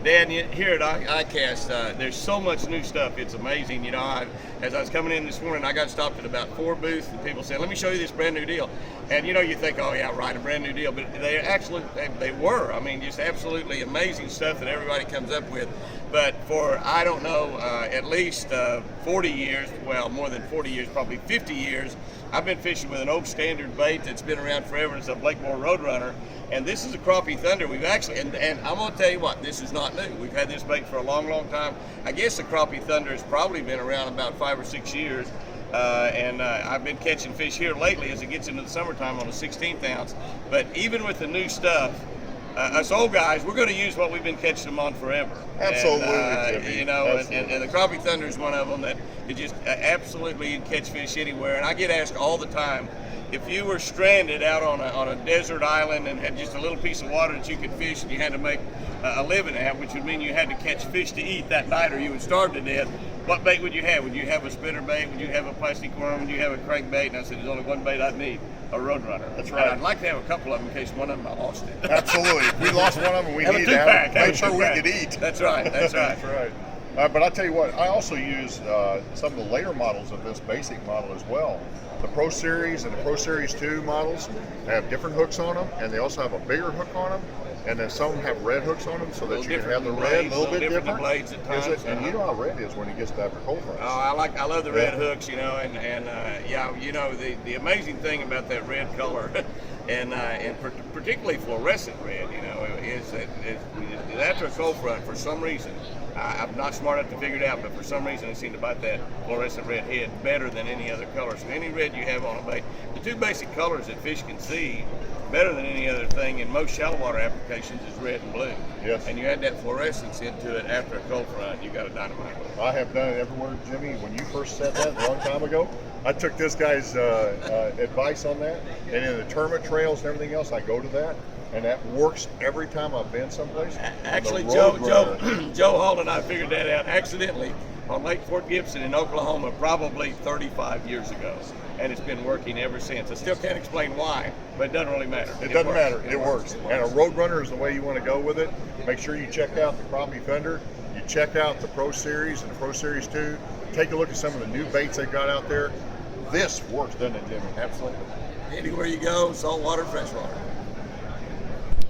Dan, here at ICAST, there's so much new stuff. It's amazing. As I was coming in this morning, I got stopped at about 4 booths, and people said, "Let me show you this brand new deal." And you think, "Oh yeah, right, a brand new deal," but they were. I mean, just absolutely amazing stuff that everybody comes up with. But for I don't know, at least 40 years, well, more than 40 years, probably 50 years, I've been fishing with an old standard bait that's been around forever. It's a Blakemore Roadrunner. And this is a Crappie Thunder. We've actually, and I'm going to tell you what, this is not new. We've had this bait for a long, long time. I guess the Crappie Thunder has probably been around about 5 or 6 years. I've been catching fish here lately as it gets into the summertime on a 16th ounce. But even with the new stuff, us old guys, we're going to use what we've been catching them on forever. Absolutely, and, Absolutely. And the Crappie Thunder is one of them that you just absolutely catch fish anywhere. And I get asked all the time, if you were stranded out on a desert island and had just a little piece of water that you could fish and you had to make a living at, which would mean you had to catch fish to eat that night or you would starve to death, what bait would you have? Would you have a spinner bait? Would you have a plastic worm? Would you have a crankbait? And I said, there's only one bait I'd need, a Roadrunner. That's right. And I'd like to have a couple of them in case one of them I lost it. Absolutely. If we lost one of them, we Have a need to two-pack. make sure we could eat. That's right. That's right. That's right. But I'll tell you what, I also use some of the later models of this basic model as well. The Pro Series and the Pro Series 2 models have different hooks on them, and they also have a bigger hook on them. And then some have red hooks on them so that you can have the red a little bit different. The blades at times. Is it? And you know how red is when it gets to after cold fronts. Oh, I love the red hooks, the amazing thing about that red color, and particularly fluorescent red, is that after a cold front, for some reason, I'm not smart enough to figure it out, but for some reason, I seem to bite that fluorescent red head better than any other color. So any red you have on a bait, the two basic colors that fish can see better than any other thing in most shallow water applications is red and blue. Yes. And you add that fluorescence into it after a cold front, you got a dynamite. I have done it everywhere, Jimmy. When you first said that a long time ago, I took this guy's advice on that, and in the tournament trails and everything else, I go to that, and that works every time I've been someplace. Actually, Joe Hall and I figured that out accidentally on Lake Fort Gibson in Oklahoma probably 35 years ago. And it's been working ever since. I still can't explain why, but it doesn't really matter. It doesn't matter. It works. And a Roadrunner is the way you want to go with it. Make sure you check out the Crappie Thunder. You check out the Pro Series and the Pro Series 2. Take a look at some of the new baits they've got out there. This works, doesn't it, Jimmy? Absolutely. Anywhere you go, saltwater, freshwater.